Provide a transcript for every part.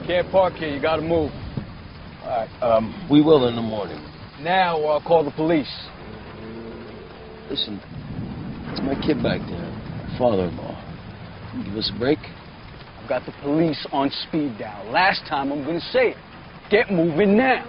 Can't park here. You gotta move. All right. We will in the morning. Now, or I'll call the police. Listen, it's my kid back there, father-in-law. Give us a break. I've got the police on speed dial. Last time, I'm gonna say it. Get moving now.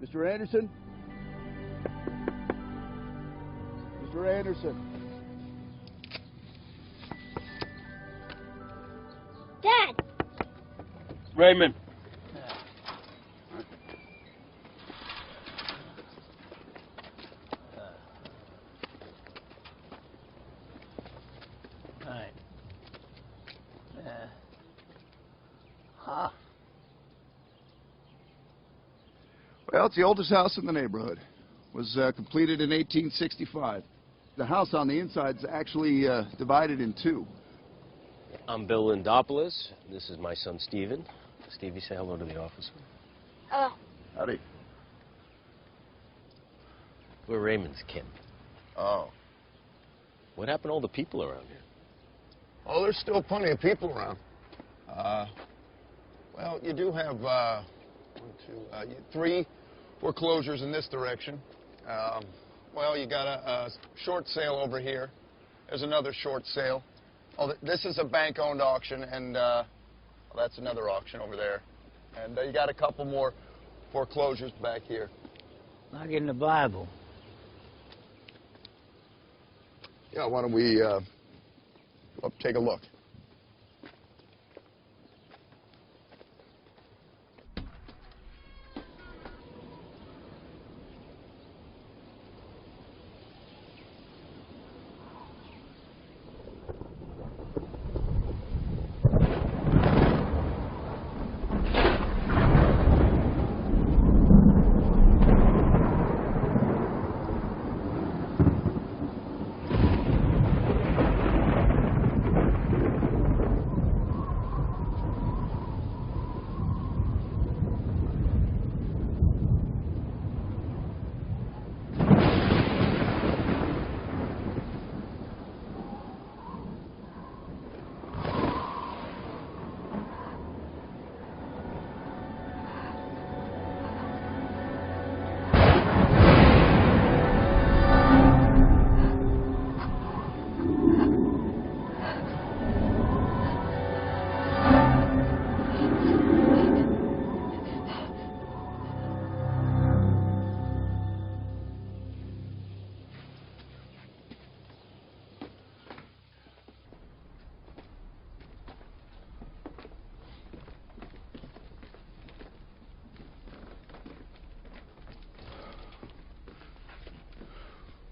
Mr. Anderson? Mr. Anderson? Dad! Raymond. Well, it's the oldest house in the neighborhood. Was completed in 1865. The house on the inside is actually divided in two. I'm Bill Lindopoulos. This is my son, Stephen. Stevie, say hello to the officer. Hello. Howdy. We're Raymond's kin. Oh. What happened to all the people around here? Oh, there's still plenty of people around. Well, you do have, 3 foreclosures in this direction. Well, you got a short sale over here. There's another short sale. Oh, this is a bank-owned auction, and well, that's another auction over there. And you got a couple more foreclosures back here. Like in the Bible. Yeah, why don't we go up, take a look?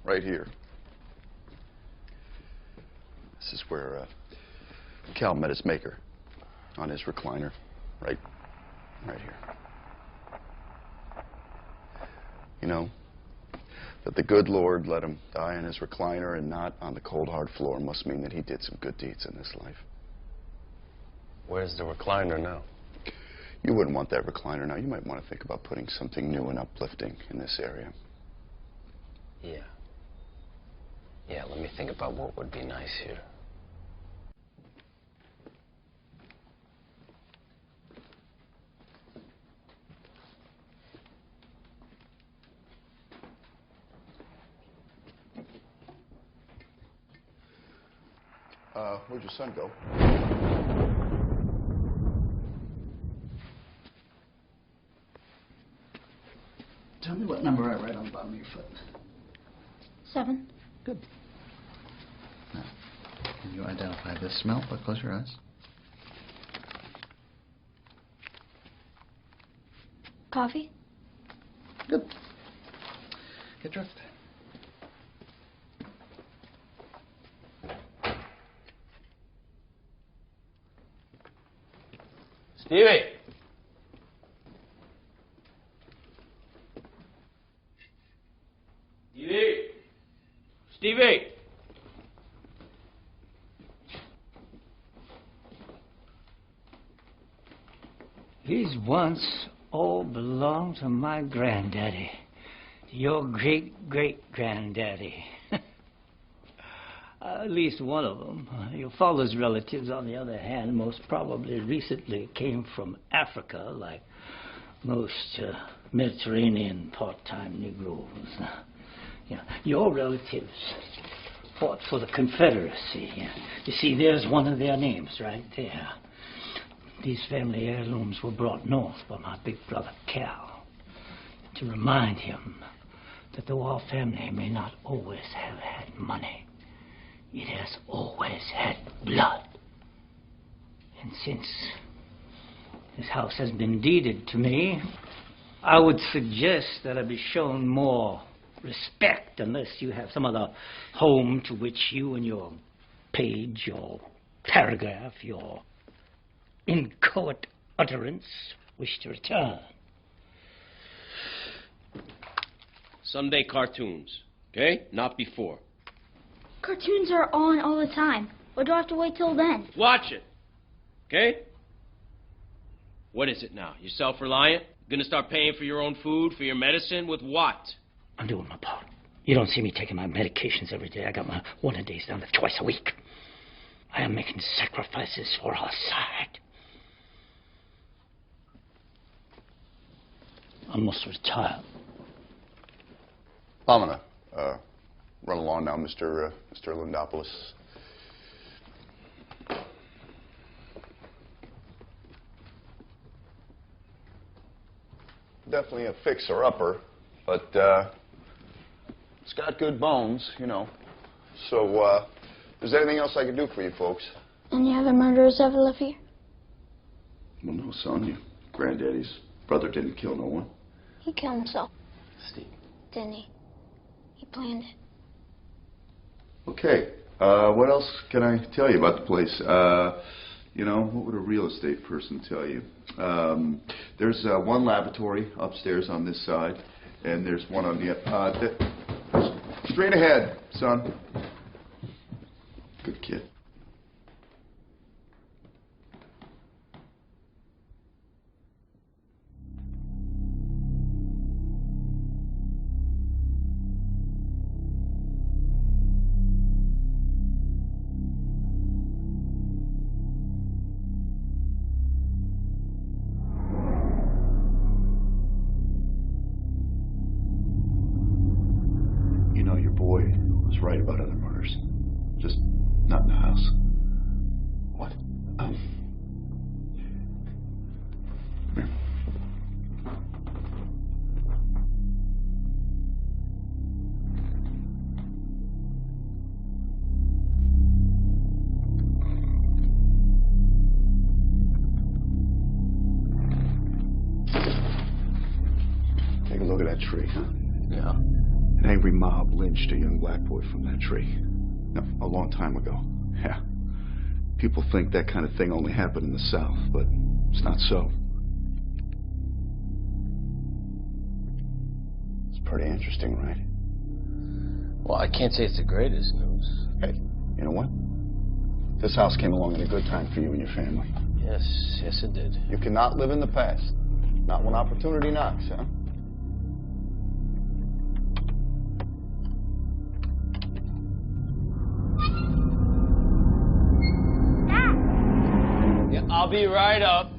Right here. This is where Cal met his maker, on his recliner, right here. You know, That the good Lord let him die in his recliner and not on the cold, hard floor must mean that he did some good deeds in this life. Where's the recliner now? You wouldn't want that recliner now. You might want to think about putting something new and uplifting in this area. Yeah. Yeah, let me think about what would be nice here. Where'd your son go? Tell me what number I write on the bottom of your foot. 7. Good. Now, can you identify this smell? But close your eyes. Coffee? Good. Get dressed. Stevie! Stevie! Stevie! These once all belonged to my granddaddy, your great-great-granddaddy. At least one of them. Your father's relatives, on the other hand, most probably recently came from Africa, like most Mediterranean part-time Negroes. Your relatives fought for the Confederacy. You see, there's one of their names right there. These family heirlooms were brought north by my big brother Cal to remind him that though our family may not always have had money, it has always had blood. And since this house has been deeded to me, I would suggest that I be shown more respect unless you have some other home to which you and your page, your paragraph, your inchoate utterance wish to return. Sunday cartoons, okay? Not before. Cartoons are on all the time. Or do I have to wait till then? Watch it, okay? What is it now? You self-reliant? Gonna start paying for your own food, for your medicine? With what? I'm doing my part. You don't see me taking my medications every day. I got my one-a-days down to twice a week. I am making sacrifices for our side. I must retire. I'm gonna run along now, Mr. Lindopoulos. Definitely a fixer-upper, but it's got good bones, you know. So, is there anything else I can do for you folks? Any other murderers ever live here? Well, no, son. Your granddaddy's brother didn't kill no one. He killed himself, Steve. didn't he? He planned it. Okay. What else can I tell you about the place? You know, what would a real estate person tell you? There's one lavatory upstairs on this side, and there's one on the straight ahead, son. Good kid. Right about other murders. Just not in the house. What? Come here. Take a look at that tree, huh? Yeah. An angry mob lynched a young black boy from that tree. No, a long time ago. Yeah. People think that kind of thing only happened in the South, but it's not so. It's pretty interesting, right? Well, I can't say it's the greatest news. Hey, you know what? This house came along at a good time for you and your family. Yes, it did. You cannot live in the past. Not when opportunity knocks, huh? Yeah, I'll be right up.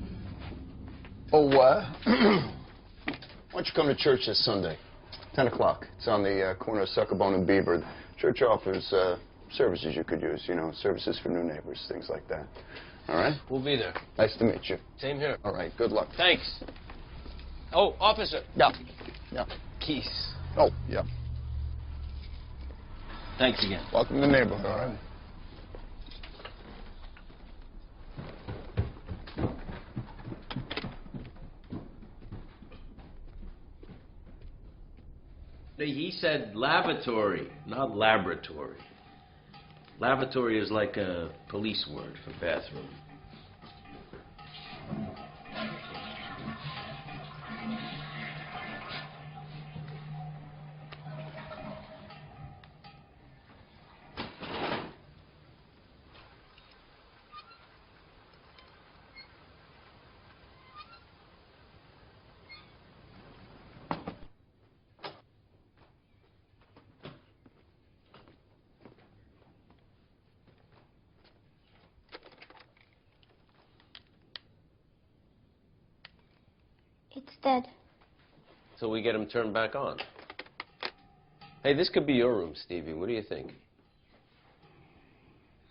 Oh, why don't you come to church this Sunday? 10 o'clock. It's on the corner of Suckerbone and Beaver. The church offers services you could use, you know, services for new neighbors, things like that. All right? We'll be there. Nice to meet you. Same here. All right, good luck. Thanks. Oh, officer. Yeah. Yeah. Keys. Oh, yeah. Thanks again. Welcome to the neighborhood, all right? He said lavatory, not laboratory. Lavatory is like a police word for bathroom. It's dead. So we get him turned back on. Hey, this could be your room, Stevie. What do you think?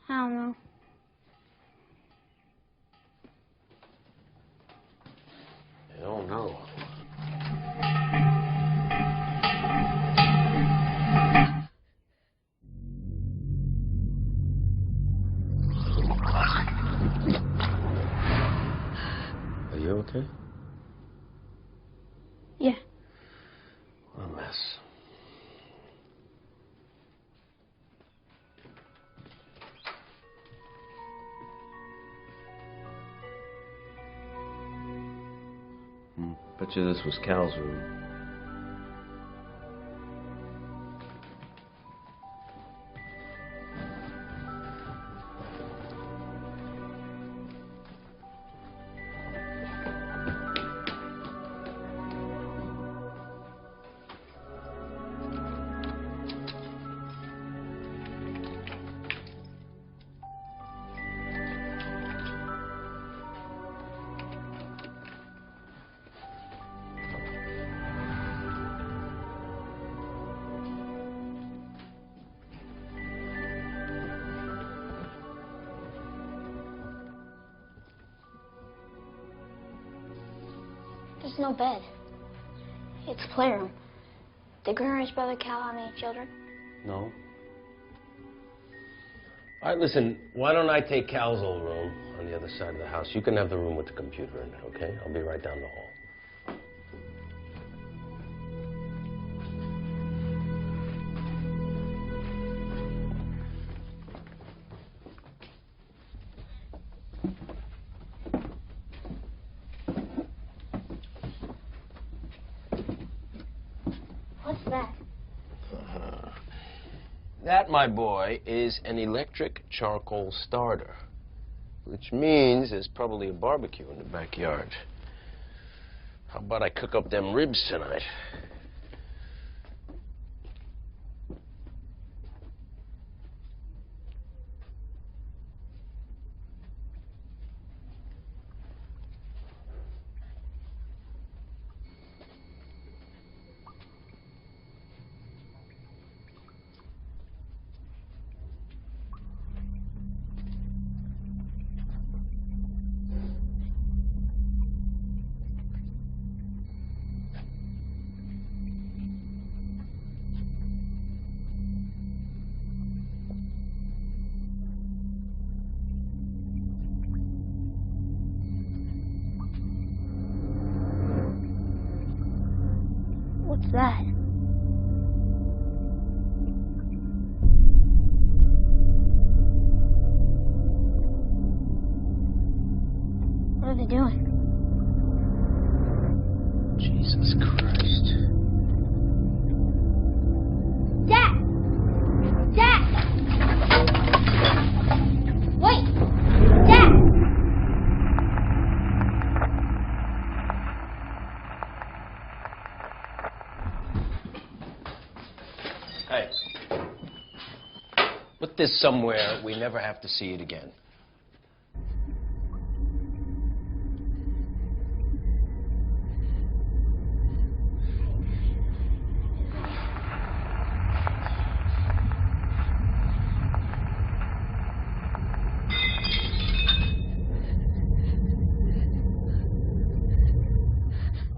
I don't know. I don't know. Are you okay? Yeah. What a mess. Bet you this was Cal's room. There's no bed. It's a playroom. Did Grandma's brother Cal have any children? No. All right, listen, why don't I take Cal's old room on the other side of the house? You can have the room with the computer in it, okay? I'll be right down the hall. What's that? That, my boy, is an electric charcoal starter, which means there's probably a barbecue in the backyard. How about I cook up them ribs tonight? What's that? What are they doing? Jesus Christ. Dad! this somewhere we never have to see it again.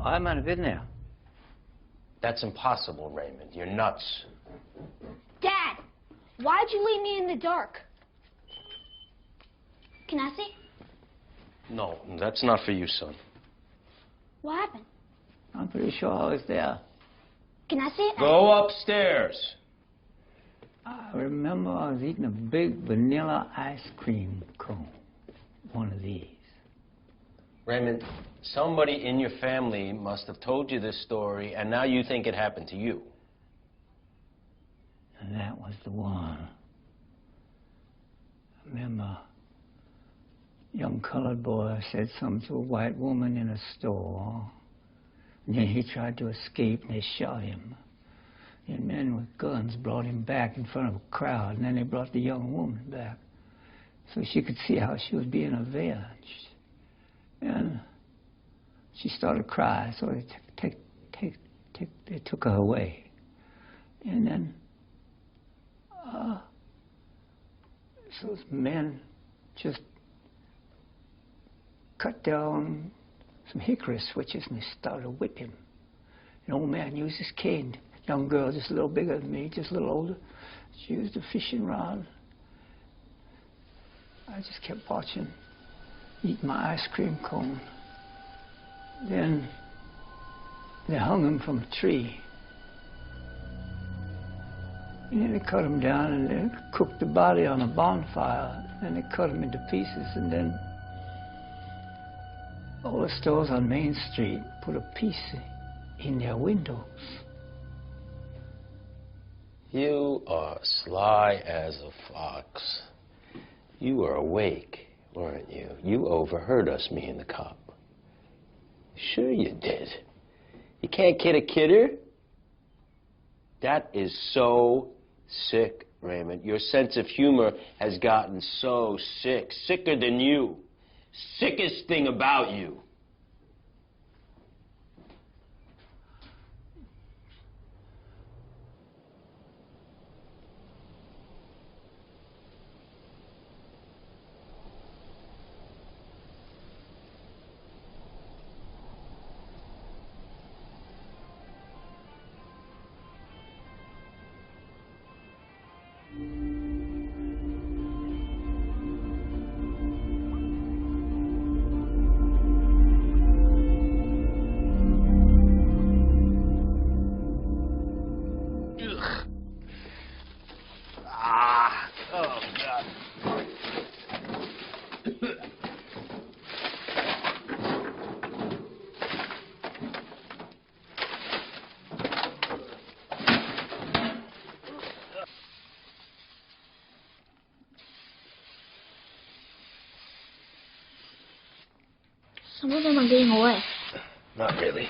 I might have been there. That's impossible, Raymond. You're nuts. Dad, why'd you leave me in the dark? Can I see? No, that's not for you, son. What happened? I'm pretty sure I was there. Can I see it? Go upstairs. I remember I was eating a big vanilla ice cream cone. One of these. Raymond, somebody in your family must have told you this story, and now you think it happened to you. And that was the one. I remember a young colored boy said something to a white woman in a store. And then he tried to escape, and they shot him. And men with guns brought him back in front of a crowd, and then they brought the young woman back so she could see how she was being avenged. And she started crying, so they took her away. And then those men just cut down some hickory switches and they started whipping. An old man used his cane. Young girl, just a little bigger than me, just a little older. She used a fishing rod. I just kept watching, eating my ice cream cone. Then they hung him from a tree. And then they cut him down and they cooked the body on a bonfire. And they cut him into pieces. And then all the stores on Main Street put a piece in their windows. You are sly as a fox. You were awake, weren't you? You overheard us, me and the cop. Sure you did. You can't kid a kidder. That is so sick, Raymond. Your sense of humor has gotten so sick. Sicker than you. Sickest thing about you. Some of them are getting away. Not really.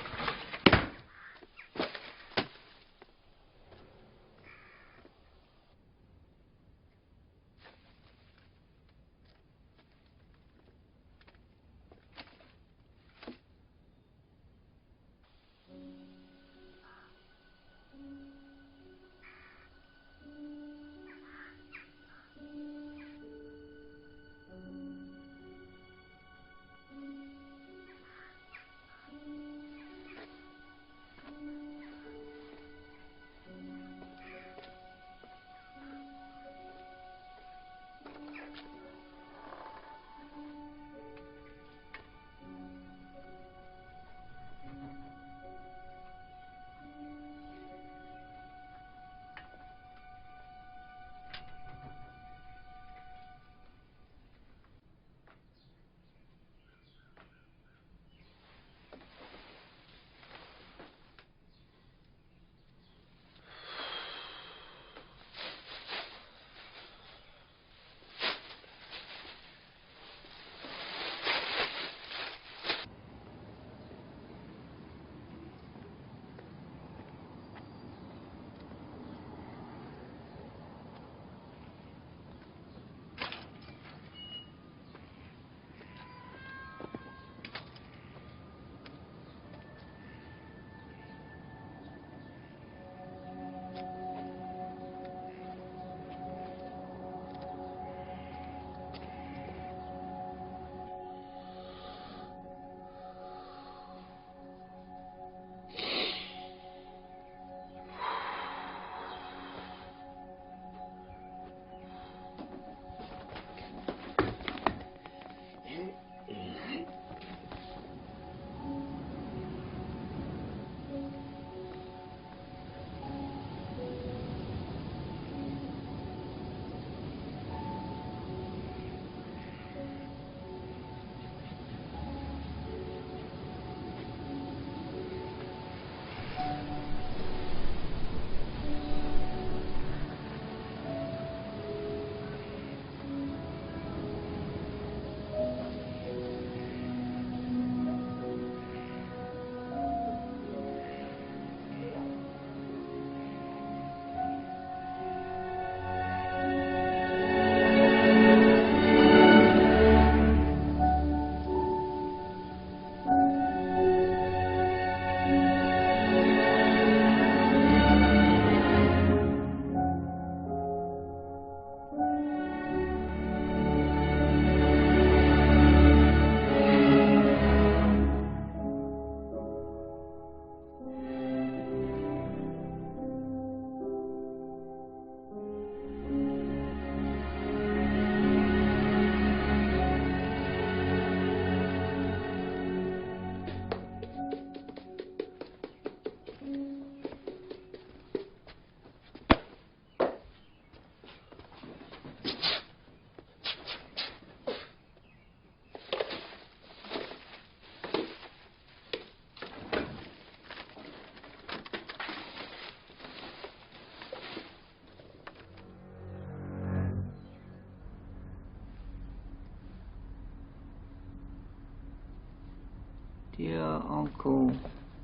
Dear Uncle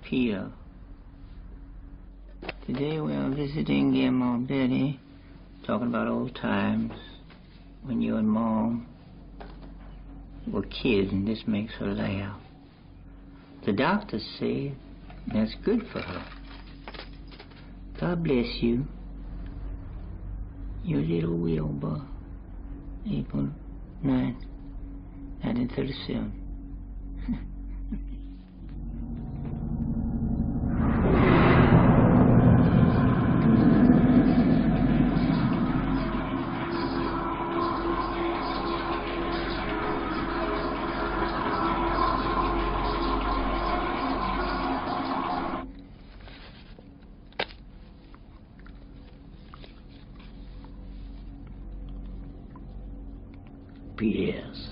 Peter, today we are visiting Grandma Betty, talking about old times when you and Mom were kids, and this makes her laugh. The doctors say that's good for her. God bless you. Your little Wilbur, April 9, 1937. P.S.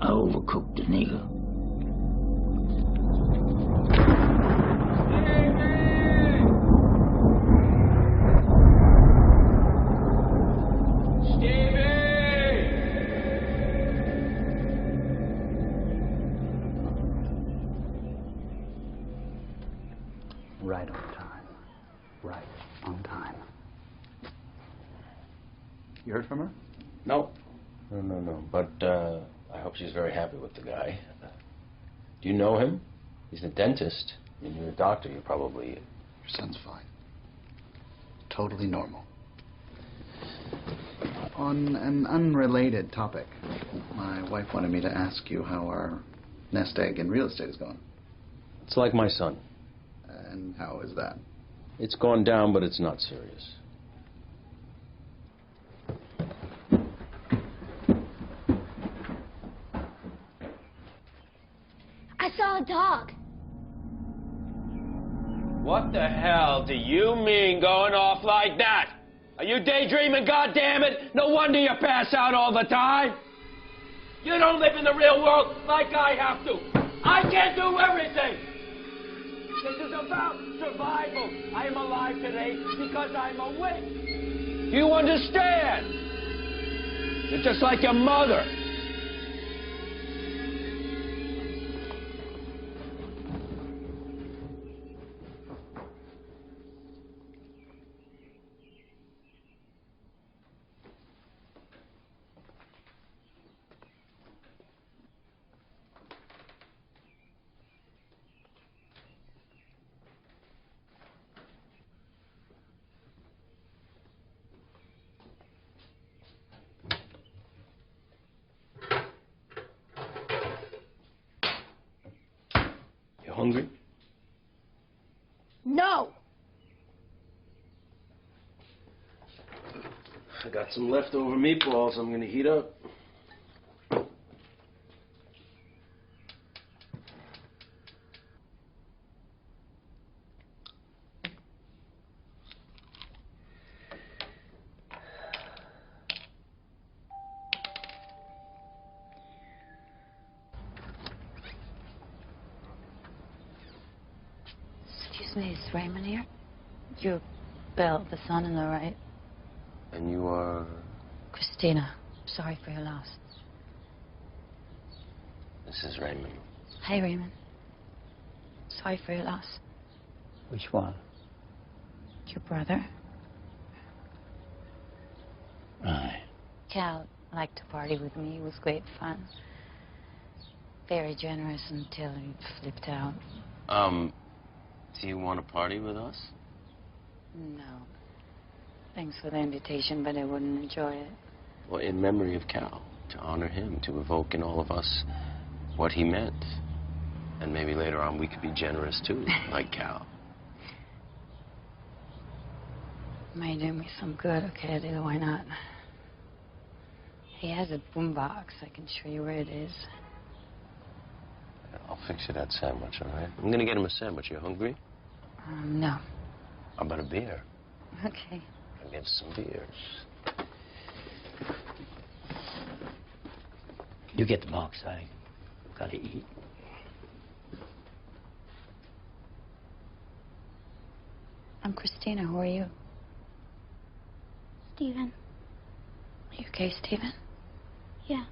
I overcooked the nigger. Right on time. Right on time. You heard from her? No. No. But I hope she's very happy with the guy. Do you know him? He's a dentist. And you're a doctor. You probably... Your son's fine. Totally normal. On an unrelated topic, my wife wanted me to ask you how our nest egg in real estate is going. It's like my son. And how is that? It's gone down, but it's not serious. I saw a dog. What the hell do you mean going off like that? Are you daydreaming, goddammit? No wonder you pass out all the time. You don't live in the real world like I have to. I can't do everything. This is about survival. I am alive today because I'm awake. Do you understand? You're just like your mother. Hungry? No. I got some leftover meatballs I'm gonna heat up. Excuse me, is Raymond here? You're Bill, the son-in-law, right? And you are... Christina. Sorry for your loss. This is Raymond. Hey, Raymond. Sorry for your loss. Which one? Your brother? Aye. Cal liked to party with me. It was great fun. Very generous until he flipped out. Do you want to party with us? No. Thanks for the invitation, but I wouldn't enjoy it. Well, in memory of Cal, to honor him, to evoke in all of us what he meant. And maybe later on we could be generous too, like Cal. Might do me some good, okay? I do, why not? He has a boombox. I can show you where it is. I'll fix you that sandwich, all right? I'm gonna get him a sandwich. You hungry? No. How about a beer? Okay. I'll get some beers. You get the box. I gotta eat. I'm Christina. Who are you? Stephen. Are you okay, Stephen? Yeah.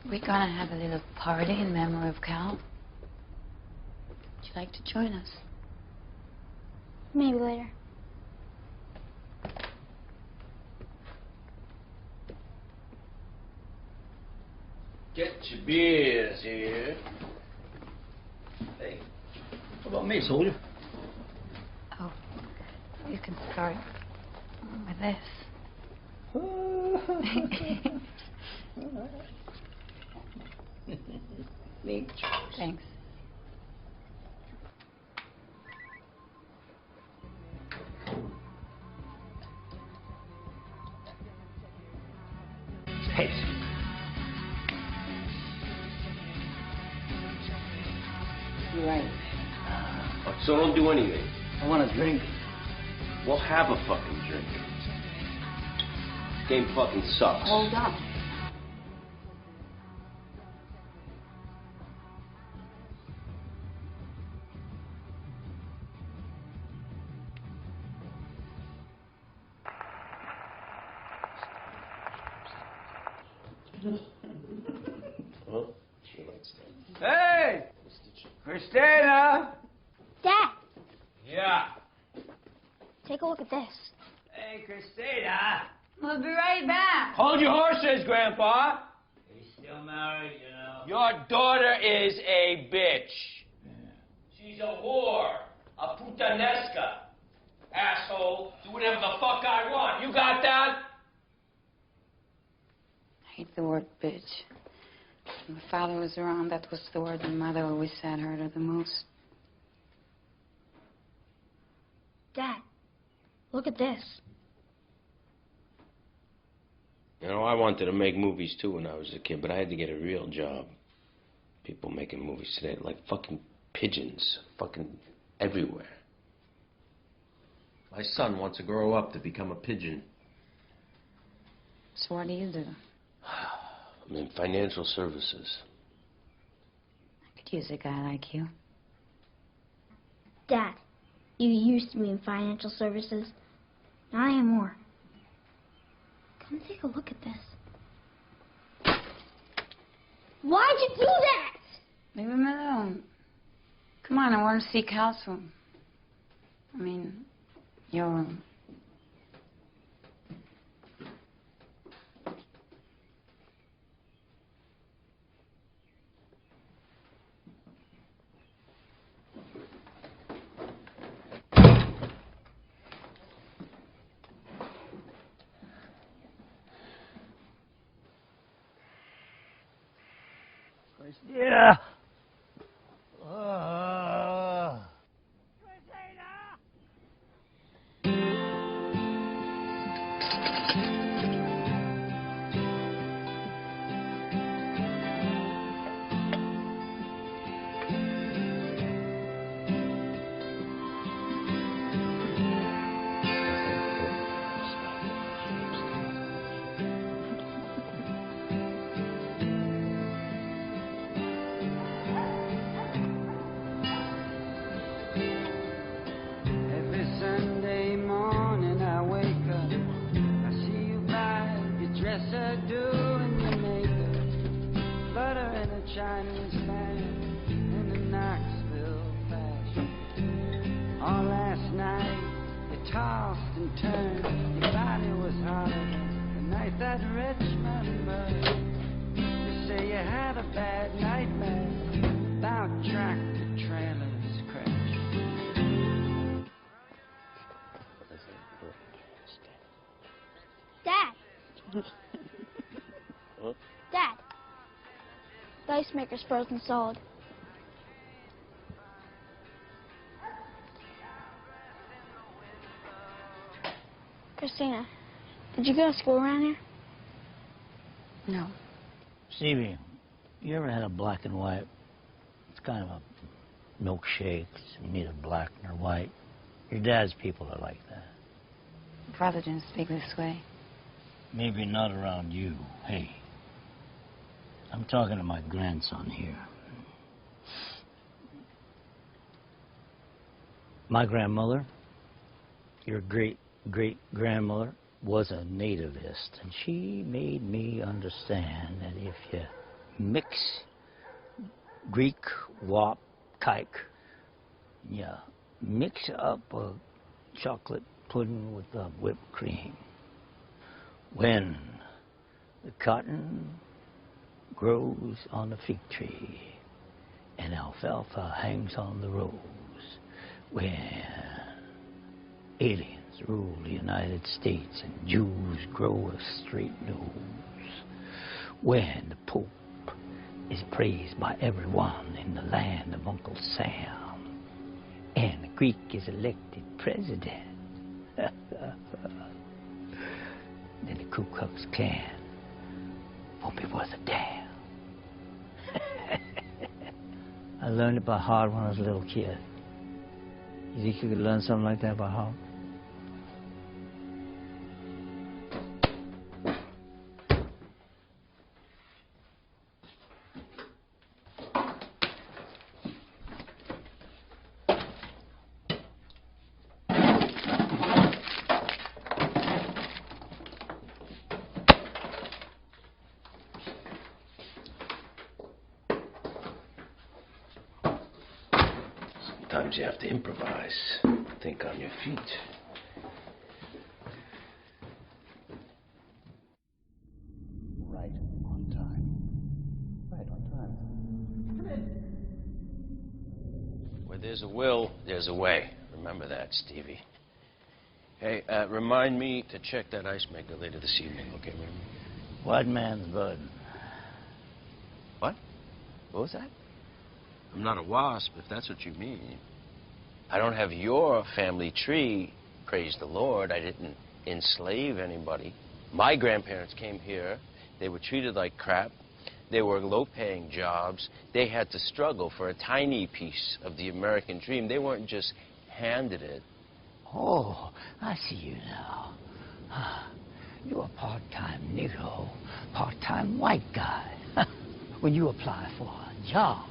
We're gonna have a little party in memory of Cal. Would you like to join us? Maybe later. Get your beers here. Hey, what about me, soldier? Oh, you can start with this. Neat. Thanks. Hey. You're right. So don't do anything. I want a drink. We'll have a fucking drink. Game fucking sucks. Hold up. Well, she likes that. Hey! Christina! Dad, Yeah. take a look at this. Hey, Christina! We'll be right back. Hold your horses, Grandpa! He's still married, you know. Your daughter is a bitch. She's a whore. A putanesca. Asshole. Do whatever the fuck I want. You got that? I hate the word bitch. When my father was around, that was the word my mother always said hurt her the most. Dad, look at this. You know, I wanted to make movies too when I was a kid, but I had to get a real job. People making movies today, like fucking pigeons, fucking everywhere. My son wants to grow up to become a pigeon. So what do you do? I'm in financial services. I could use a guy like you. Dad, you used to be in financial services. Not anymore. Come take a look at this. Why'd you do that? Leave him alone. Come on, I want to see Cal's room. I mean, your room. Yeah. Every Sunday morning I wake up, I see you by your dresser doing your makeup, butter in a Chinese pan in a Knoxville fashion. All last night you tossed and turned, your body was hotter than the night that Richmond burned. You say you had a bad nightmare about tractor trailers crashing. Dad. Dad. The ice maker's frozen solid. Christina, did you go to school around here? No. Stevie, you ever had a black and white? It's kind of a milkshake. It's neither black nor white. Your dad's people are like that. Father didn't speak this way. Maybe not around you. Hey, I'm talking to my grandson here. My grandmother, your great-great-grandmother, was a nativist, and she made me understand that if you mix Greek wop cake. Yeah, mix up a chocolate pudding with whipped cream. When the cotton grows on the fig tree and alfalfa hangs on the rose, when aliens rule the United States and Jews grow a straight nose, when the Pope is praised by everyone in the land of Uncle Sam, and the Greek is elected president, then the Ku Klux Klan won't be worth a damn. I learned it by heart when I was a little kid. You think you could learn something like that by heart? Sometimes you have to improvise, think on your feet. Right on time. Right on time. Come in. Where there's a will, there's a way. Remember that, Stevie. Hey, remind me to check that ice maker later this evening, okay, Raymond? White man's blood. What? What was that? I'm not a wasp, if that's what you mean. I don't have your family tree, praise the Lord. I didn't enslave anybody. My grandparents came here. They were treated like crap. They were low-paying jobs. They had to struggle for a tiny piece of the American dream. They weren't just handed it. Oh, I see you now. You're a part-time Negro, part-time white guy. When you apply for a job,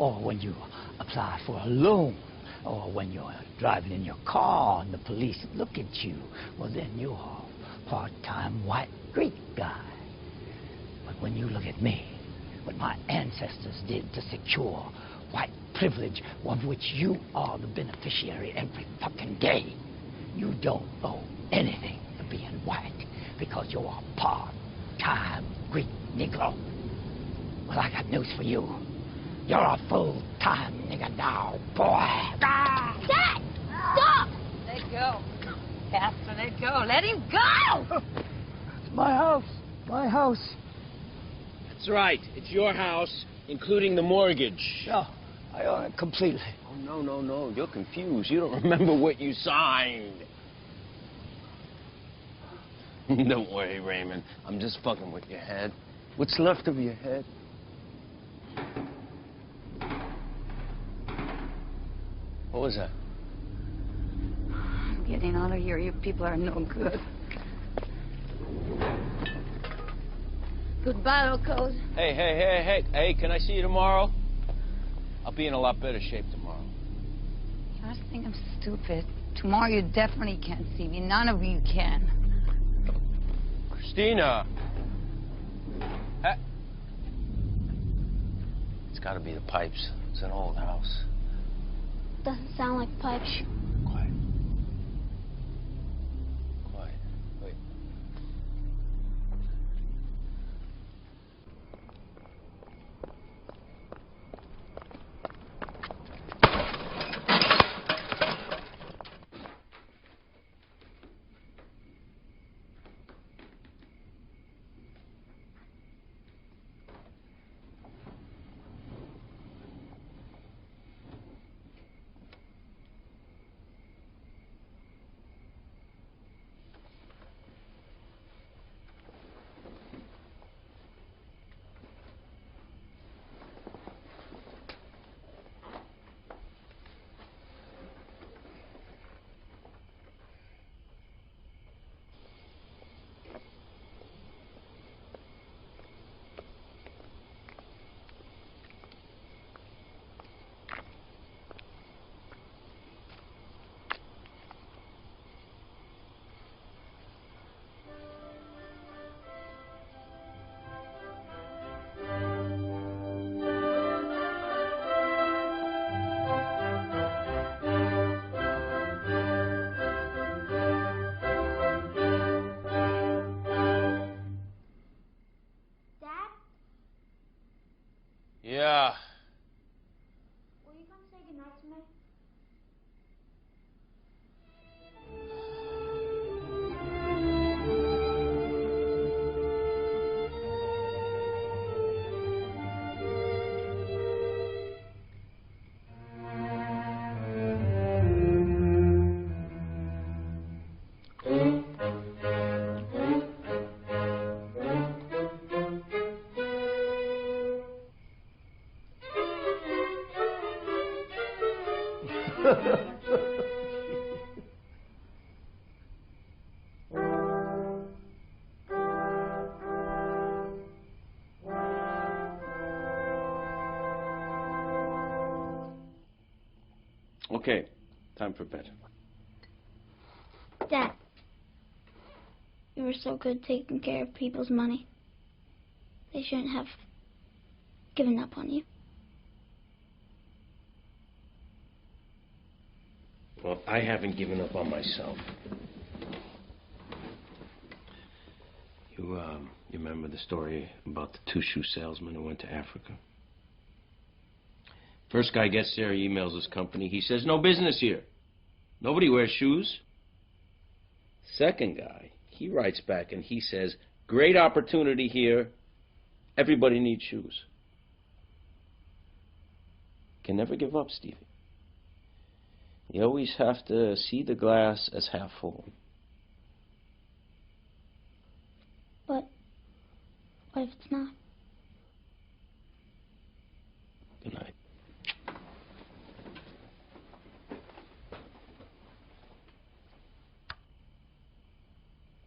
or when you apply for a loan, or when you're driving in your car and the police look at you, well, then you're a part-time white Greek guy. But when you look at me, what my ancestors did to secure white privilege, of which you are the beneficiary every fucking day, you don't owe anything to being white because you're a part-time Greek Negro. Well, I got news for you. You're a full-time nigger now, boy. Ah! Dad! Stop! Let go. Pastor, let go. Let him go! It's my house. My house. That's right. It's your house, including the mortgage. No, I own it completely. Oh, no. You're confused. You don't remember what you signed. Don't worry, Raymond. I'm just fucking with your head. What's left of your head? What was that? I'm getting out of here. You people are no good. Goodbye, locos. Hey, can I see you tomorrow? I'll be in a lot better shape tomorrow. You must think I'm stupid. Tomorrow you definitely can't see me. None of you can. Christina! Hey. It's gotta be the pipes. It's an old house. Doesn't sound like pipes. Quiet. Wait. Okay, time for bed. Dad, you were so good taking care of people's money. They shouldn't have given up on you. Well, I haven't given up on myself. You remember the story about the two shoe salesman who went to Africa? First guy gets there, he emails his company. He says, no business here. Nobody wears shoes. Second guy, he writes back and he says, great opportunity here. Everybody needs shoes. Can never give up, Stevie. You always have to see the glass as half full. But what if it's not? Good night.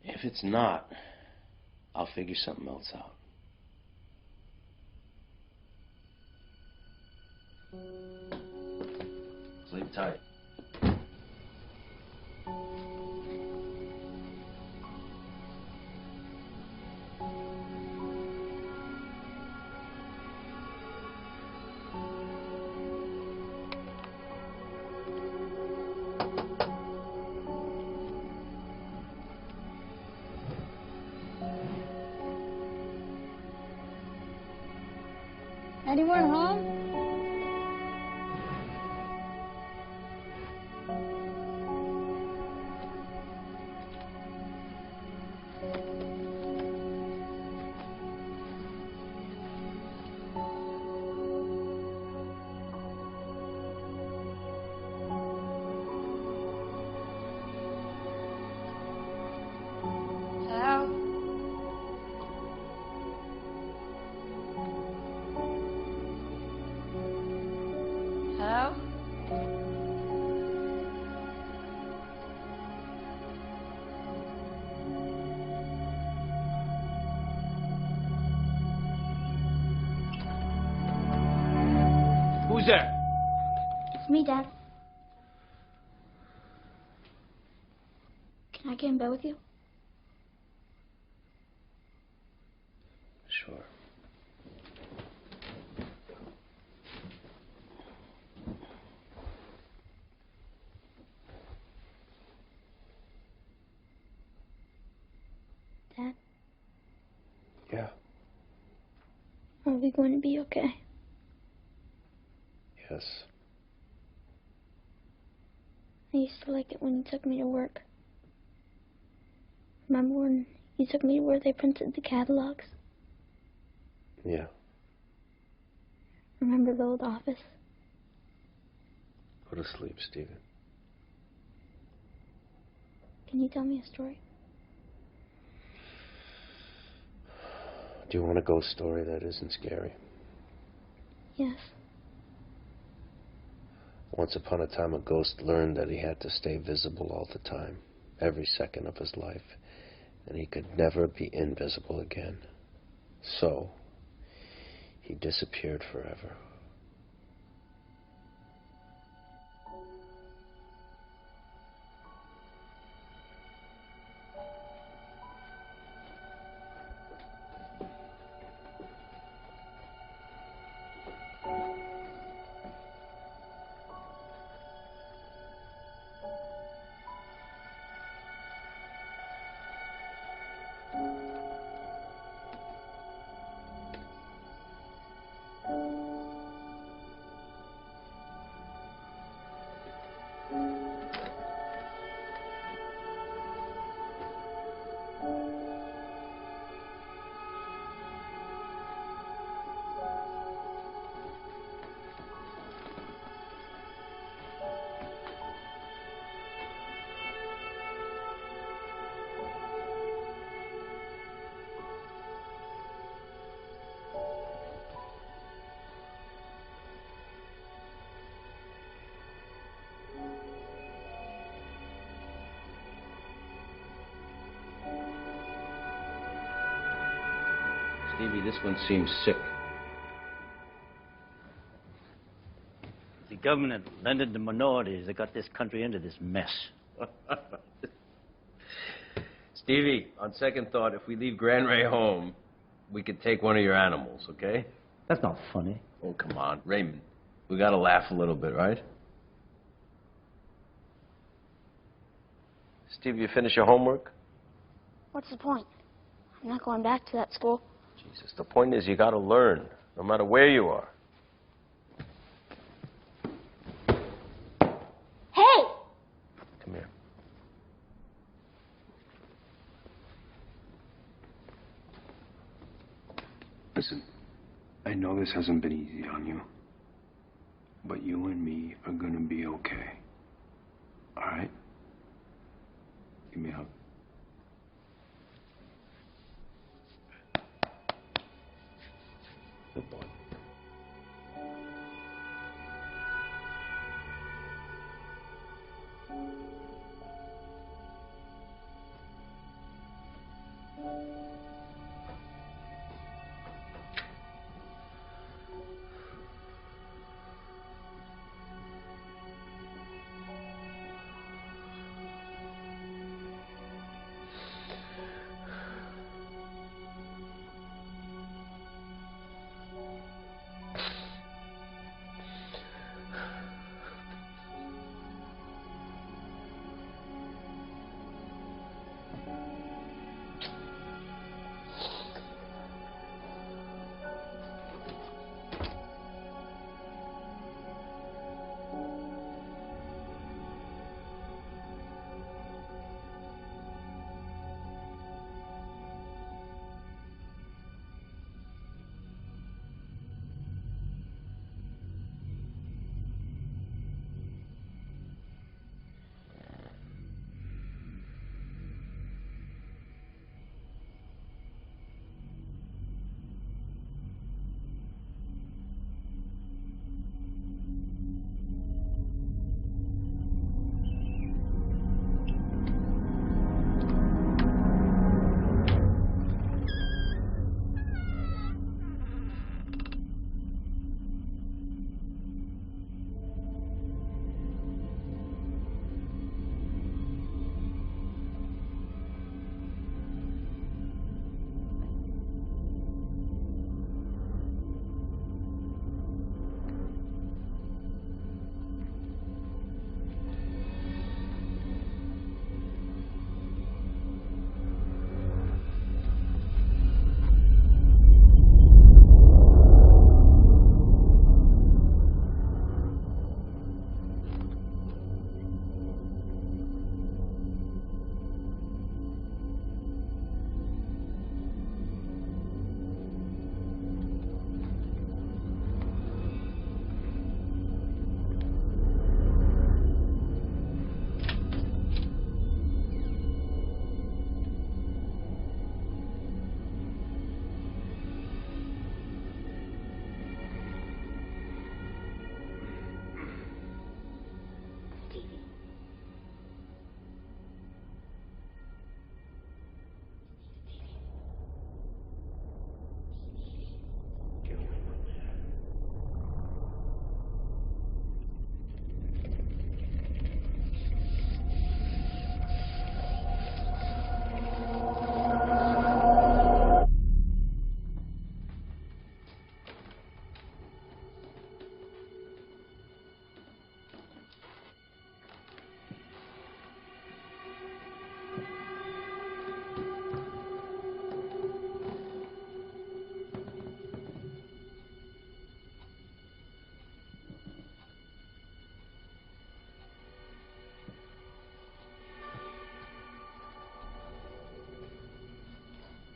If it's not, I'll figure something else out. Sleep tight. Anyone home? Hello? Hello? Who's there? It's me, Dad. Can I get in bed with you? Sure. Dad, Yeah. are we going to be okay? Yes. I used to like it when you took me to work. Remember when you took me to where they printed the catalogs? Yeah. Remember the old office? Go to sleep, Stephen. Can you tell me a story? Do you want a ghost story that isn't scary? Yes. Once upon a time, a ghost learned that he had to stay visible all the time, every second of his life, and he could never be invisible again. So, he disappeared forever. Stevie, this one seems sick. The government lended the minorities that got this country into this mess. Stevie, on second thought, if we leave Gran Ray home, we could take one of your animals, okay? That's not funny. Oh, come on, Raymond. We gotta laugh a little bit, right? Stevie, you finish your homework? What's the point? I'm not going back to that school. Jesus, the point is you gotta learn, no matter where you are. Hey! Come here. Listen, I know this hasn't been easy on you, but you and me are gonna be okay. All right? Give me a hug. Good boy.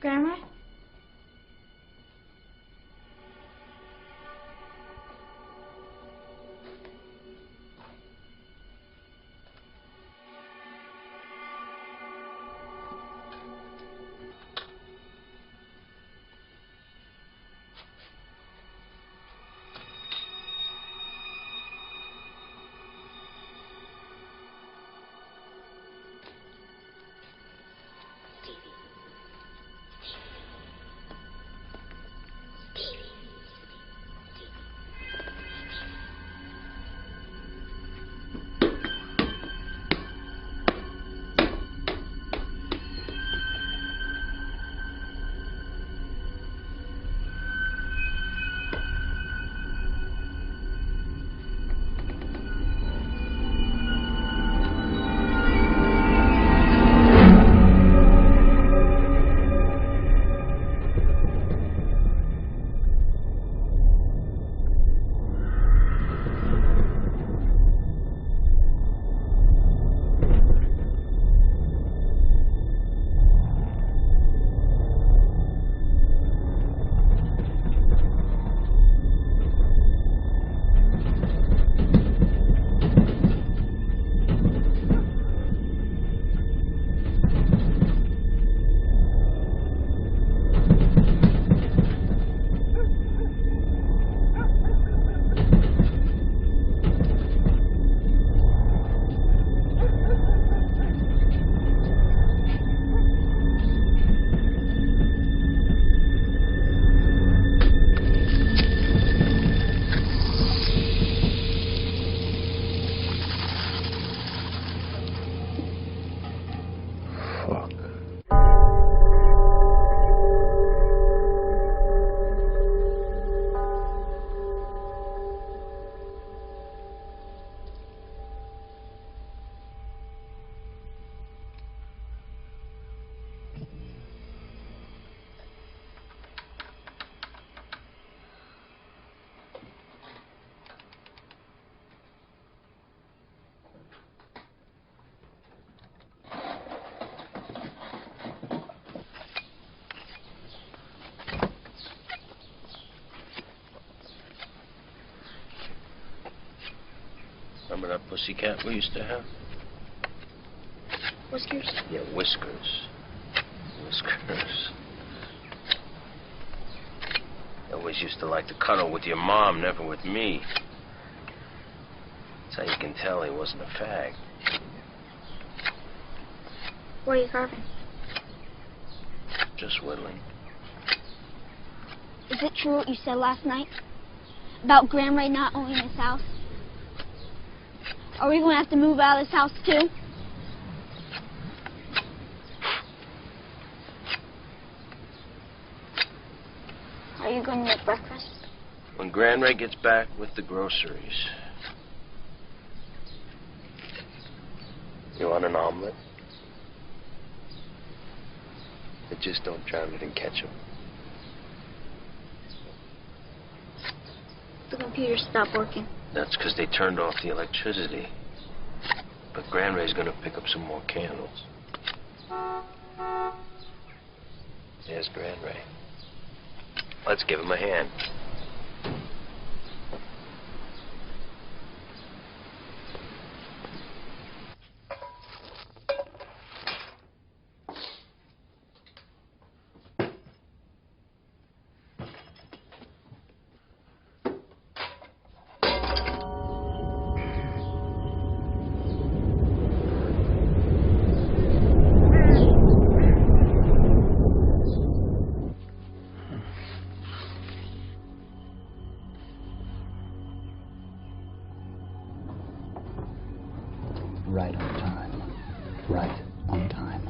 Grandma? that pussycat we used to have? Whiskers? Yeah, Whiskers. Whiskers. You always used to like to cuddle with your mom, never with me. That's how you can tell he wasn't a fag. What are you carving? Just whittling. Is it true what you said last night? About Graham Ray not owning this house? Are we going to have to move out of this house too? Are you going to make breakfast? When Grand Ray gets back with the groceries. You want an omelet? But just don't drown it in ketchup. The computer stopped working. That's because they turned off the electricity. But Grand Ray's gonna pick up some more candles. There's Grand Ray. Let's give him a hand. Right on time. Right on time.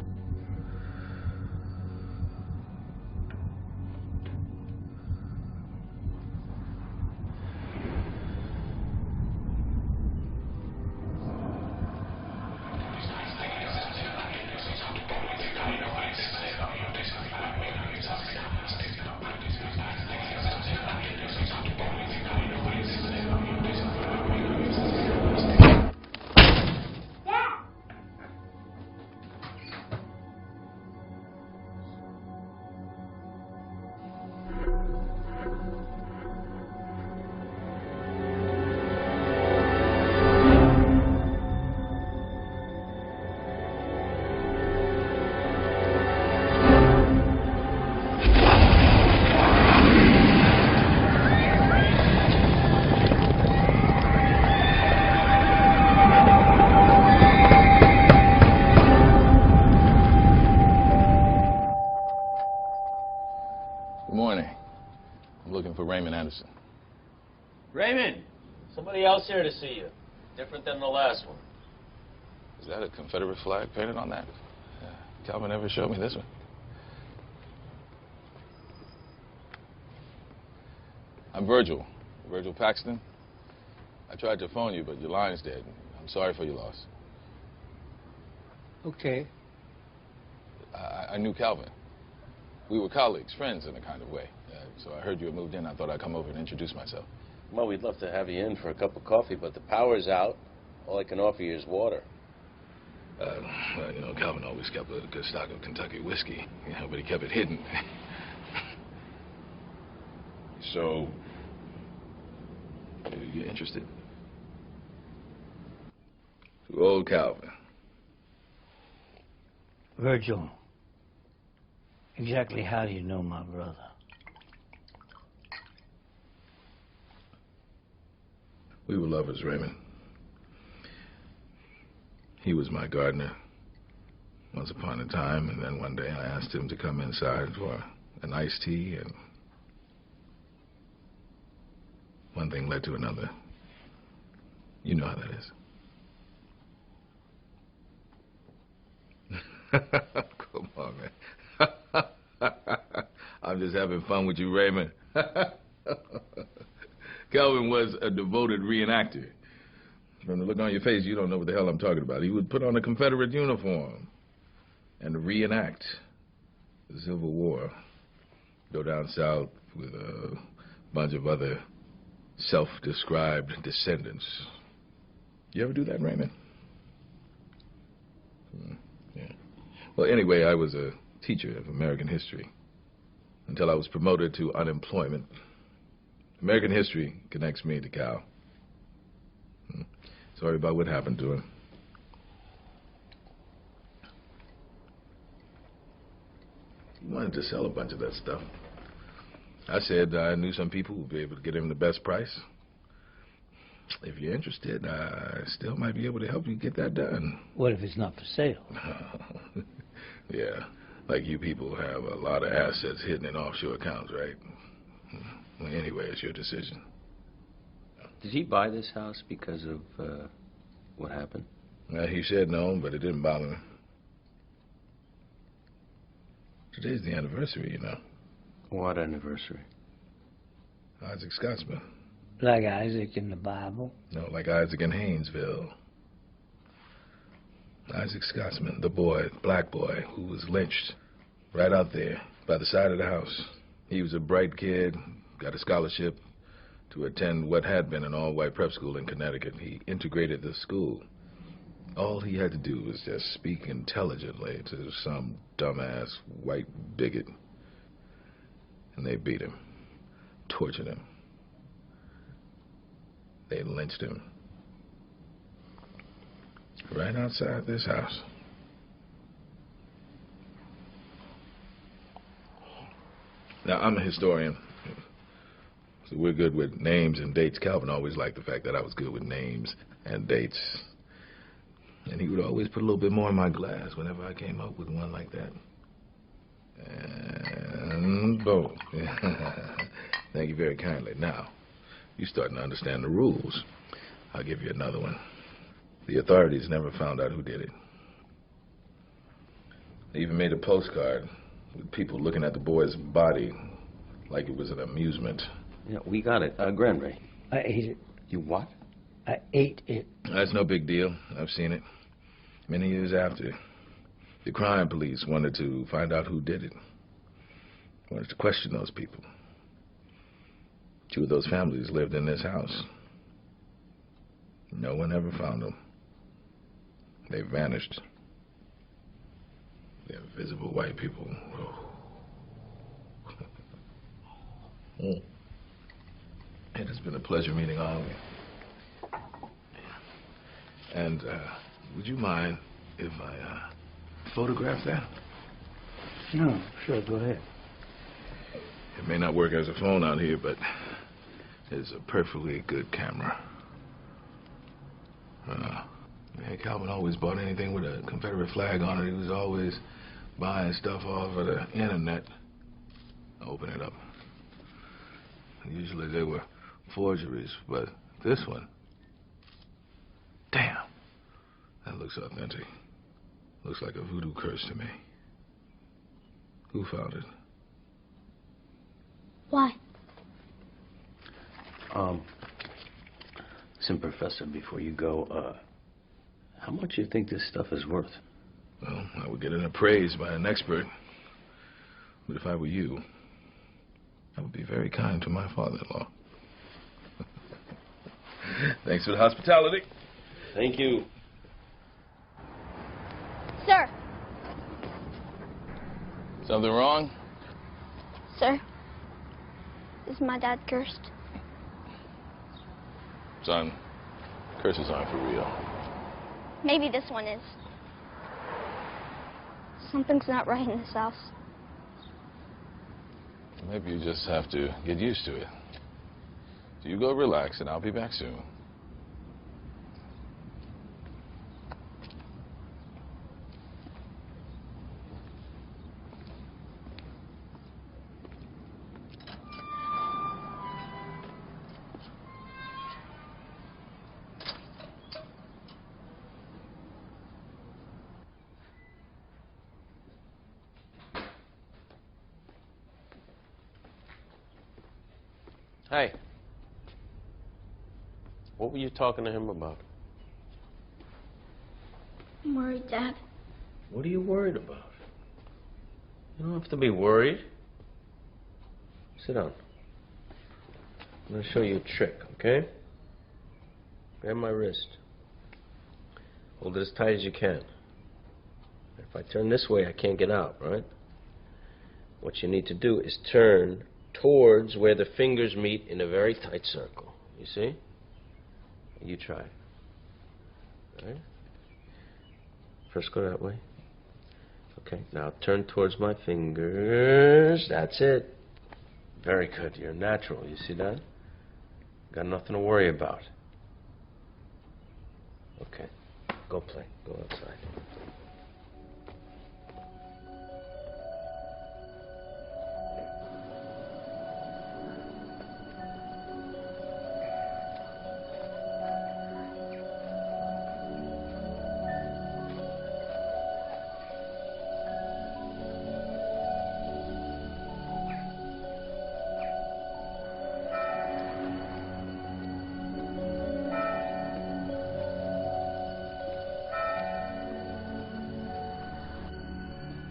Good morning. I'm looking for Raymond Anderson. Raymond, somebody else here to see you. Different than the last one. Is that a Confederate flag painted on that? Calvin never showed me this one. I'm Virgil Paxton. I tried to phone you, but your line's dead. I'm sorry for your loss. Okay. I knew Calvin. We were colleagues, friends in a kind of way. So I heard you had moved in. I thought I'd come over and introduce myself. Well, we'd love to have you in for a cup of coffee, but the power's out. All I can offer you is water. Well, you know, Calvin always kept a good stock of Kentucky whiskey, you know, but he kept it hidden. So, you interested? To old Calvin. Virgil, exactly how do you know my brother? We were lovers, Raymond. He was my gardener once upon a time, and then one day I asked him to come inside for an iced tea, and one thing led to another. You know how that is. Come on, man. I'm just having fun with you, Raymond. Calvin was a devoted reenactor. From the look on your face, you don't know what the hell I'm talking about. He would put on a Confederate uniform and reenact the Civil War. Go down south with a bunch of other self-described descendants. You ever do that, Raymond? Yeah. Well, anyway, I was a teacher of American history until I was promoted to unemployment. American history connects me to Cal. Sorry about what happened to him. He wanted to sell a bunch of that stuff. I said I knew some people who would be able to get him the best price. If you're interested, I still might be able to help you get that done. What if it's not for sale? Yeah, like you people have a lot of assets hidden in offshore accounts, right? Well, anyway, it's your decision. Did he buy this house because of what happened? He said no, but it didn't bother him. Today's the anniversary, you know. What anniversary? Isaac Scotsman. Like Isaac in the Bible? No, like Isaac in Haynesville. Isaac Scotsman, the boy, black boy, who was lynched right out there by the side of the house. He was a bright kid, got a scholarship to attend what had been an all-white prep school in Connecticut. He integrated the school. All he had to do was just speak intelligently to some dumbass white bigot. And they beat him, tortured him. They lynched him. Right outside this house. Now, I'm a historian, so we're good with names and dates. Calvin always liked the fact that I was good with names and dates. And he would always put a little bit more in my glass whenever I came up with one like that. And boom. Thank you very kindly. Now, you're starting to understand the rules. I'll give you another one. The authorities never found out who did it. They even made a postcard with people looking at the boy's body like it was an amusement. Yeah, we got it. Granby. I ate it. You what? I ate it. That's no big deal. I've seen it. Many years after, the crime police wanted to find out who did it. Wanted to question those people. 2 of those families lived in this house. No one ever found them. They vanished. The invisible white people. It has been a pleasure meeting all of you. And would you mind if I photograph that? No, sure, go ahead. It may not work as a phone out here, but it's a perfectly good camera. Calvin always bought anything with a Confederate flag on it. He was always buying stuff off of the internet. Open it up. Usually they were forgeries, but this one, damn, that looks authentic. Looks like a voodoo curse to me. Who found it? Why? Listen, Professor, before you go, how much do you think this stuff is worth? Well, I would get it appraised by an expert. But if I were you, I would be very kind to my father-in-law. Thanks for the hospitality. Thank you. Sir. Something wrong? Sir. Is my dad cursed? Son, curses aren't for real. Maybe this one is. Something's not right in this house. Maybe you just have to get used to it. So you go relax, and I'll be back soon. Hey. What were you talking to him about? I'm worried, Dad. What are you worried about? You don't have to be worried. Sit down. I'm going to show you a trick, okay? Grab my wrist. Hold it as tight as you can. If I turn this way, I can't get out, right? What you need to do is turn towards where the fingers meet in a very tight circle. You see? You try. Right? First go that way. Okay, now turn towards my fingers. That's it. Very good. You're natural. You see that? Got nothing to worry about. Okay. Go play. Go outside.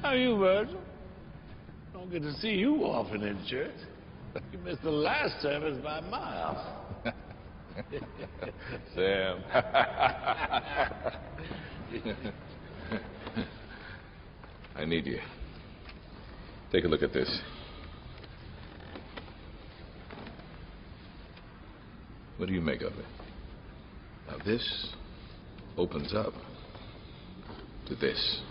How are you, Virgil? Don't get to see you often in church. You missed the last service by a mile. Sam. I need you. Take a look at this. What do you make of it? Now this opens up to this.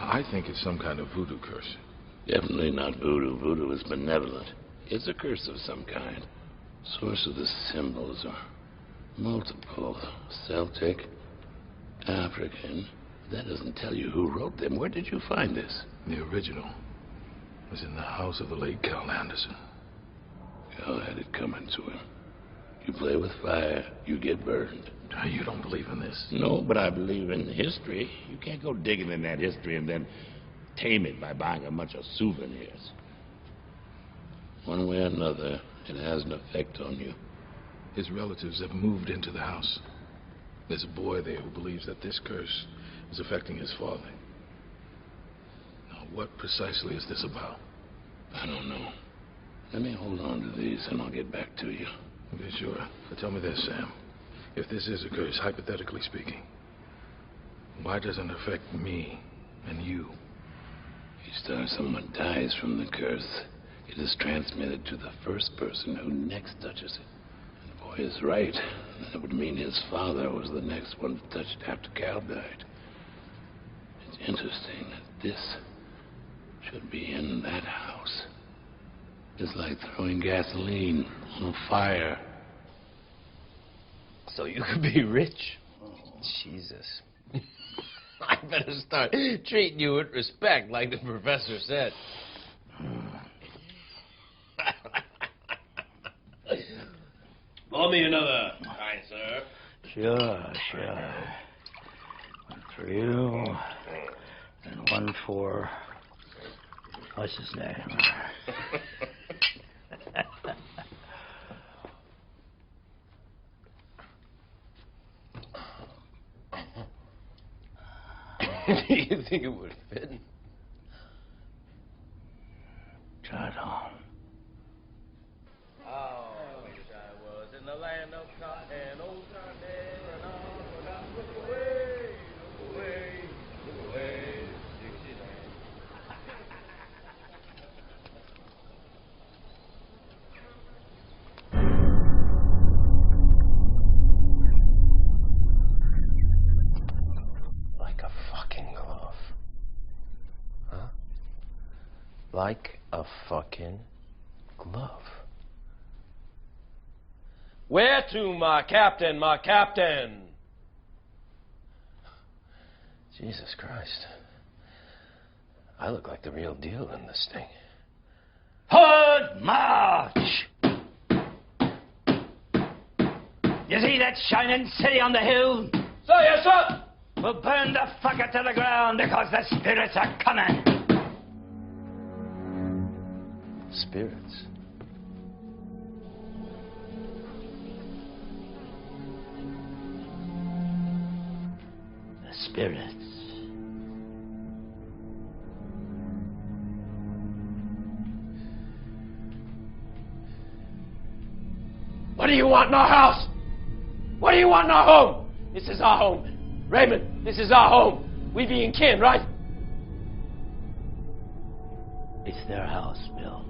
I think it's some kind of voodoo curse. Definitely not voodoo. Voodoo is benevolent. It's a curse of some kind. Source of the symbols are multiple. Celtic, African. That doesn't tell you who wrote them. Where did you find this? The original was in the house of the late Cal Anderson. Cal had it coming to him. You play with fire, you get burned. You don't believe in this? No, but I believe in history. You can't go digging in that history and then tame it by buying a bunch of souvenirs. One way or another, it has an effect on you. His relatives have moved into the house. There's a boy there who believes that this curse is affecting his father. Now, what precisely is this about? I don't know. Let me hold on to these and I'll get back to you. Okay, sure. But tell me this, Sam. If this is a curse, hypothetically speaking, why doesn't it affect me and you? Each time someone dies from the curse, it is transmitted to the first person who next touches it. And the boy is right. That would mean his father was the next one to touch it after Cal died. It's interesting that this should be in that house. It's like throwing gasoline on a fire. So you could be rich? Oh. Jesus. I better start treating you with respect, like the professor said. Pour me another, kind sir. Sure. One for you, and one for... what's his name? Do you think it would fit? Try it on. Oh, I wish I was in the land of cotton, old cotton, and all, but I look away, 69. Like a fucking glove. Huh? Like a fucking glove. Where to, my captain, my captain? Jesus Christ. I look like the real deal in this thing. Forward march! You see that shining city on the hill? So, yes, sir! We'll burn the fucker to the ground because the spirits are coming. Spirits? The spirits. What do you want in our house? What do you want in our home? This is our home. Raymond, this is our home. We be in kin, right? It's their house, Bill.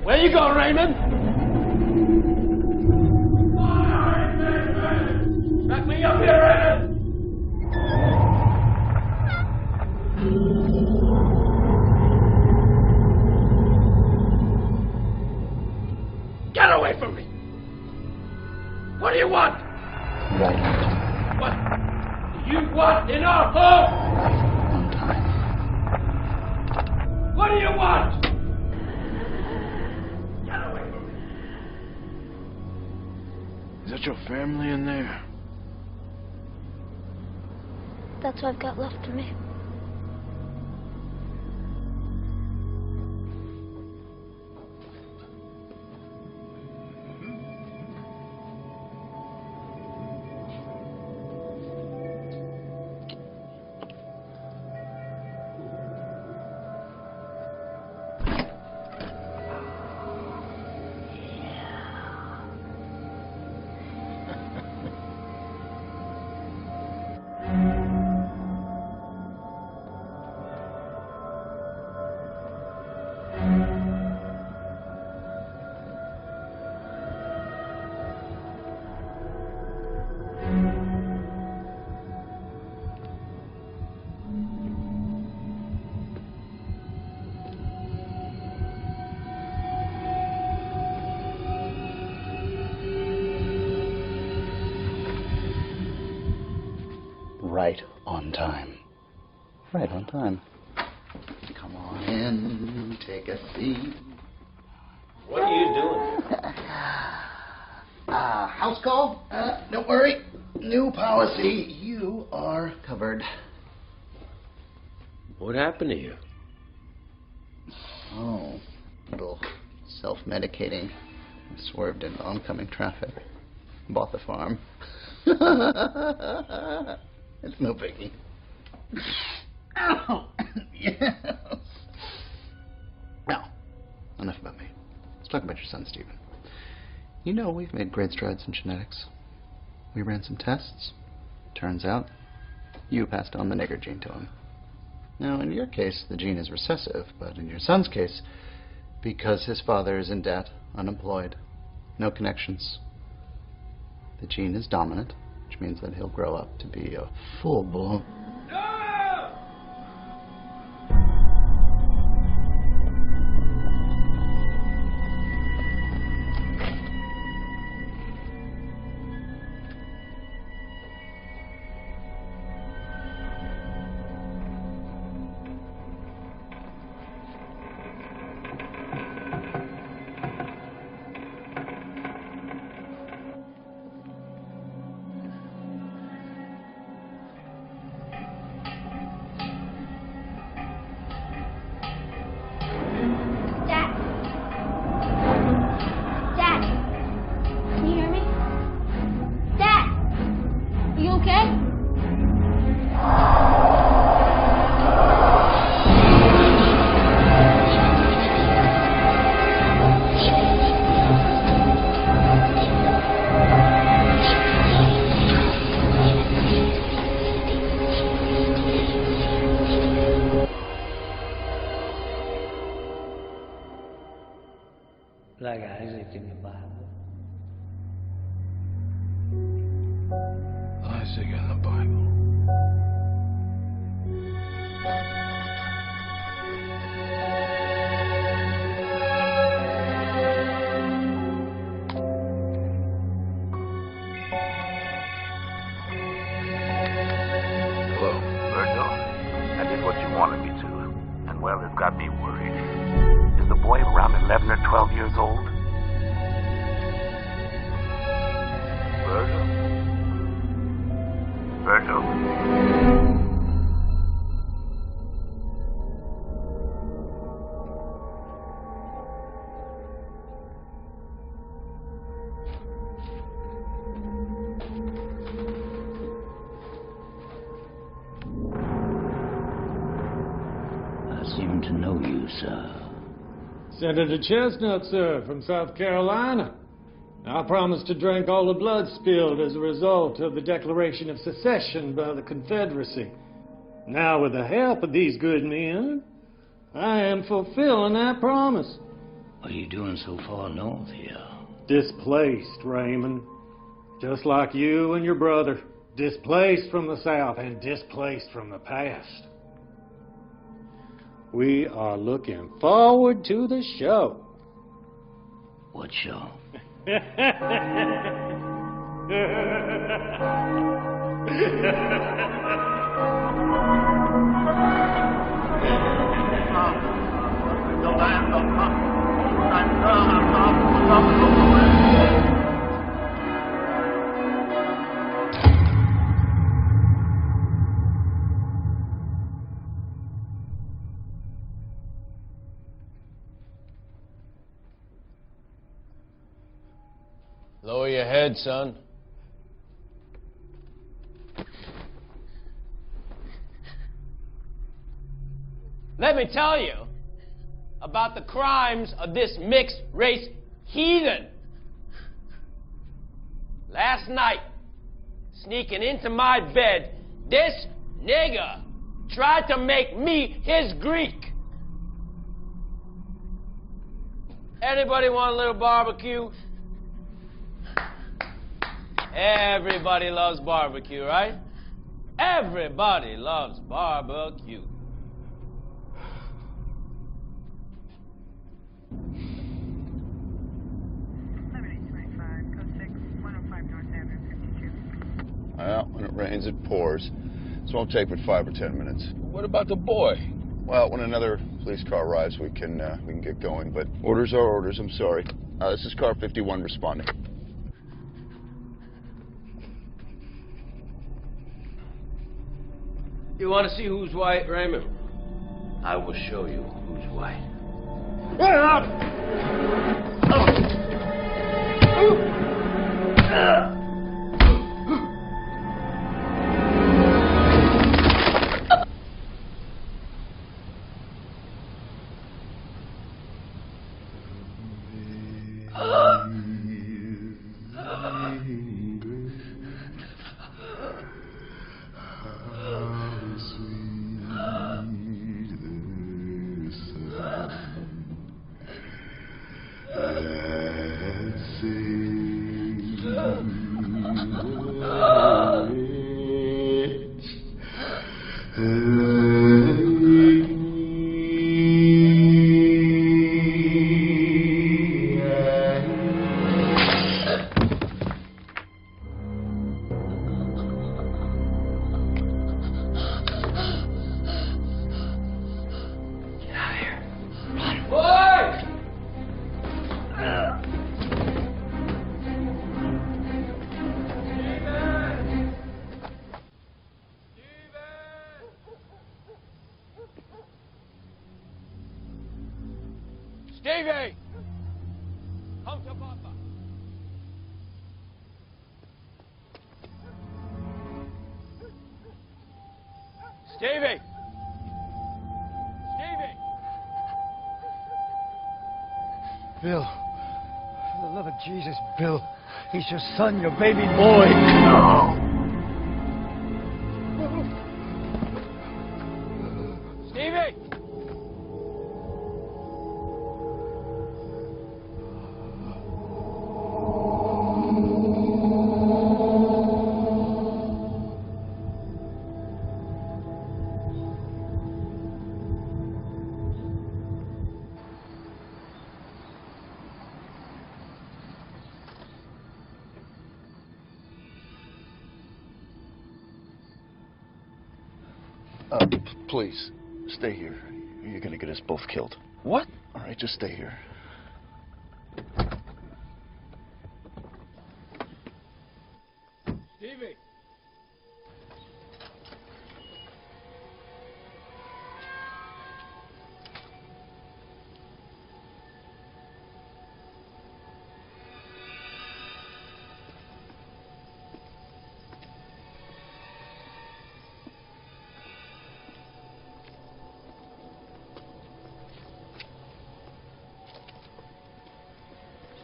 Where you going, Raymond? Get away from me! What do you want? Right. What do you want in our home? On time. What do you want? Get away from me! Is that your family in there? That's what I've got left of me. Right on time. Right on time. Come on in, take a seat. What are you doing? House call? Don't worry. New policy. You are covered. What happened to you? Oh, little self-medicating. I swerved into oncoming traffic. Bought the farm. It's no biggie. Oh, yes. Now, enough about me. Let's talk about your son, Stephen. You know, we've made great strides in genetics. We ran some tests. Turns out, you passed on the nigger gene to him. Now, in your case, the gene is recessive, but in your son's case, because his father is in debt, unemployed, no connections, the gene is dominant, which means that he'll grow up to be a full-blown... Like Isaac in the Bible. Isaac in the Bible. Hello, Virgil. I did what you wanted me to, and well, it got me worried. Is the boy around 11 or 12 years old? Virgil? Virgil? I seem to know you, sir. Senator Chestnut, sir, from South Carolina. I promised to drink all the blood spilled as a result of the Declaration of Secession by the Confederacy. Now, with the help of these good men, I am fulfilling that promise. What are you doing so far north here? Displaced, Raymond. Just like you and your brother. Displaced from the South and displaced from the past. We are looking forward to the show. What show? Lower your head, son. Let me tell you about the crimes of this mixed-race heathen. Last night, sneaking into my bed, this nigger tried to make me his Greek. Anybody want a little barbecue? Everybody loves barbecue, right? Everybody loves barbecue. Well, when it rains, it pours. This won't take but 5 or 10 minutes. What about the boy? Well, when another police car arrives, we can get going. But orders are orders. I'm sorry. This is car 51 responding. You want to see who's white, Raymond? I will show you who's white. Stevie! Come to Papa. Stevie! Stevie! Bill, for the love of Jesus, Bill, he's your son, your baby boy. No! Stevie! Please, stay here. You're gonna get us both killed. What? All right, just stay here. Stevie!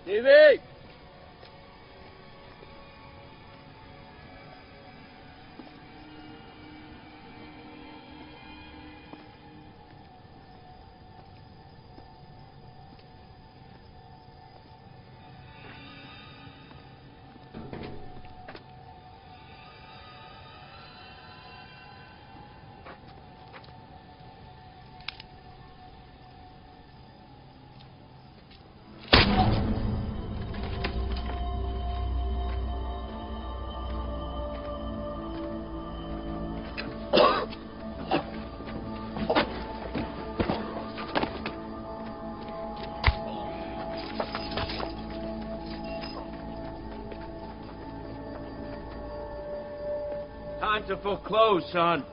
Stevie! time to foreclose, son.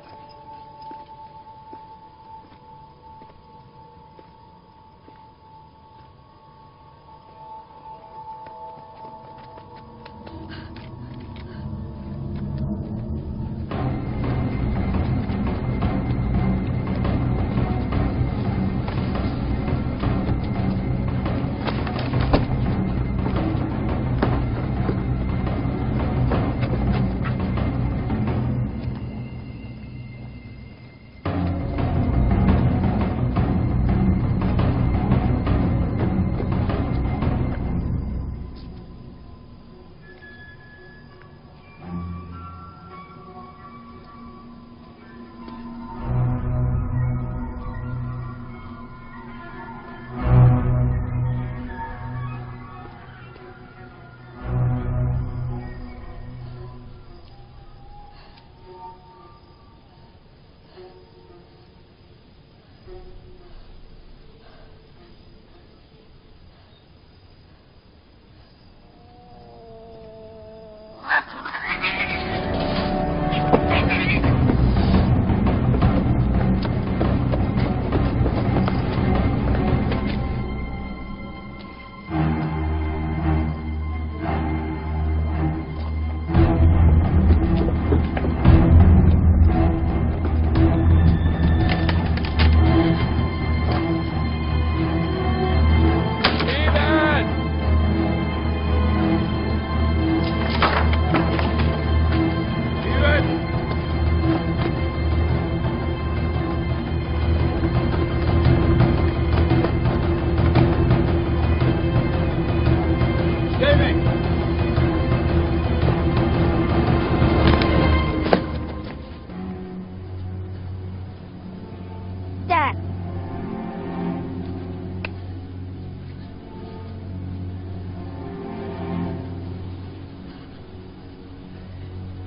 Dad.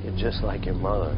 You're just like your mother.